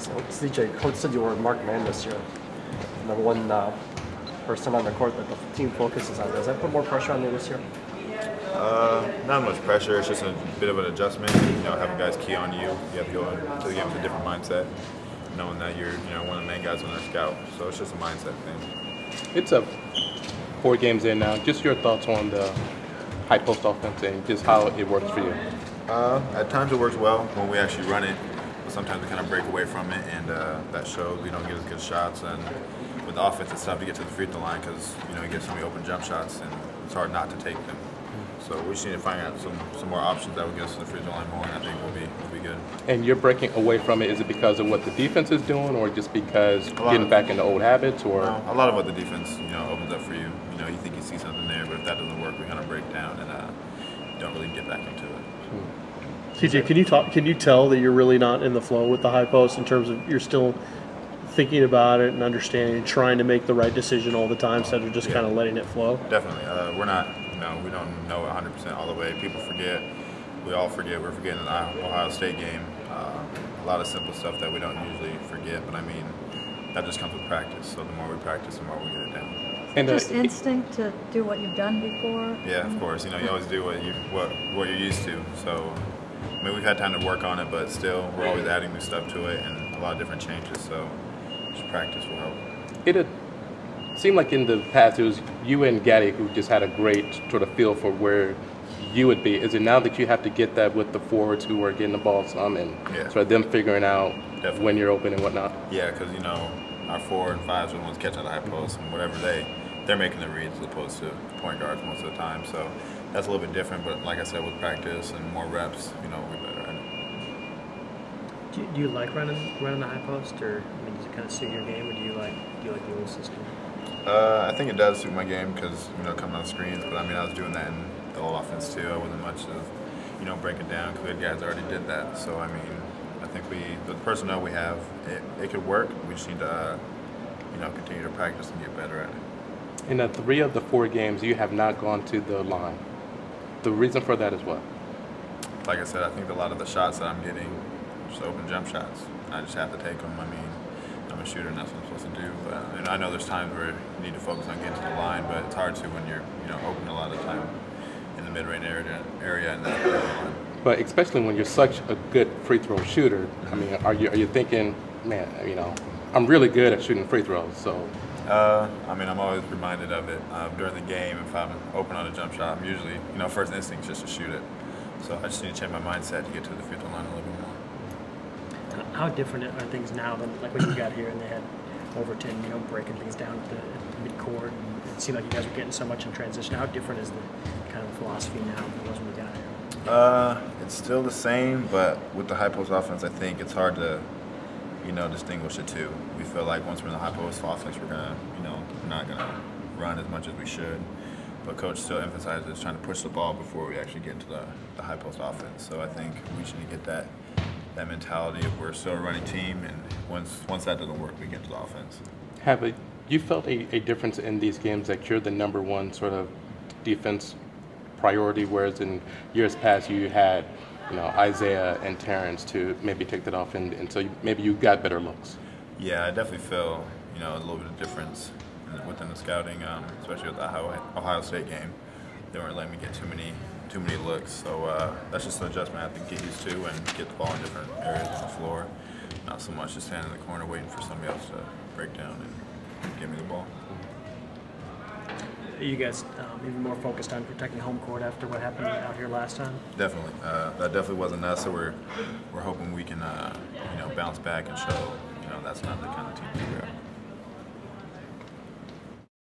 So CJ, coach said you were marked man this year. The one person on the court that the team focuses on. Does that put more pressure on you this year? Not much pressure. It's just a bit of an adjustment. You know, having guys key on you. You have to go into the game with a different mindset, knowing that you're one of the main guys on their scout. So it's just a mindset thing. It's 4 games in now. Just your thoughts on the high post offense and just how it works for you. At times it works well when we actually run it, but sometimes we kind of break away from it, and that shows we don't get as good shots. And with the offense, it's tough to get to the free throw line because you get so many open jump shots, and it's hard not to take them. So we just need to find out some more options that will get us to the free throw line more, and I think we'll be good. And you're breaking away from it. Is it because of what the defense is doing, or just because getting back into old habits, or a lot of what the defense opens up for you. You think you see something there, but if that doesn't work, we kind of break down and don't really get back into it. CJ, can you tell that you're really not in the flow with the high post in terms of you're still thinking about it and understanding and trying to make the right decision all the time instead of just kind of letting it flow? Definitely. We're not, we don't know 100% all the way. People forget. We all forget. We're forgetting the Ohio State game. A lot of simple stuff that we don't usually forget, but I mean, that just comes with practice. So the more we practice, the more we get it down. And just instinct to do what you've done before? Yeah, of course. You always do what you're used to. So, I mean, we've had time to work on it, but still, we're always adding new stuff to it and a lot of different changes. So, just practice will help. It seemed like in the past it was you and Gaddy who just had a great sort of feel for where you would be. Is it now that you have to get that with the forwards who are getting the ball some and sort of them figuring out when you're open and whatnot? Yeah, because our 4 and 5s are the ones catching the high post and whatever they're making the reads as opposed to point guards most of the time. So that's a little bit different. But like I said, with practice and more reps, we're better at it. Do you like running the high post, or does it kind of suit your game, or do you like the old system? I think it does suit my game because coming on screens. But I was doing that in the old offense too. I wasn't much of breaking down because we had guys that already did that. So I think the personnel we have, it could work. We just need to continue to practice and get better at it. In 3 of the 4 games, you have not gone to the line. The reason for that is what? Like I said, I think a lot of the shots that I'm getting are just open jump shots. I just have to take them. I'm a shooter, and that's what I'm supposed to do. But I know there's times where you need to focus on getting to the line, but it's hard to when you're open a lot of the time in the mid-range area and that line. But especially when you're such a good free throw shooter, are you thinking, man, I'm really good at shooting free throws, so. I'm always reminded of it during the game. If I'm open on a jump shot, I'm usually, first instinct is just to shoot it. So I just need to change my mindset to get to the free throw line a little bit more. How different are things now than like when you got here and they had Overton, breaking things down at the midcourt, and it seemed like you guys were getting so much in transition. How different is the kind of philosophy now than it was when you got here? It's still the same, but with the high post offense, I think it's hard to distinguish the two. We feel like once we're in the high post offense, we're not gonna run as much as we should. But coach still emphasizes trying to push the ball before we actually get into the high post offense. So I think we should get that mentality of we're still a running team, and once that doesn't work, we get to the offense. Have you felt a difference in these games that you're the number one sort of defense priority, whereas in years past you had Isaiah and Terrence to maybe take that off, and so maybe you got better looks? Yeah, I definitely feel a little bit of difference within the scouting, especially with the Ohio State game. They weren't letting me get too many looks, so that's just an adjustment I have to get used to and get the ball in different areas on the floor. Not so much just standing in the corner waiting for somebody else to break down and give me the ball. Are you guys even more focused on protecting home court after what happened out here last time? Definitely. That definitely wasn't us, so we're hoping we can bounce back and show that's not the kind of team we are.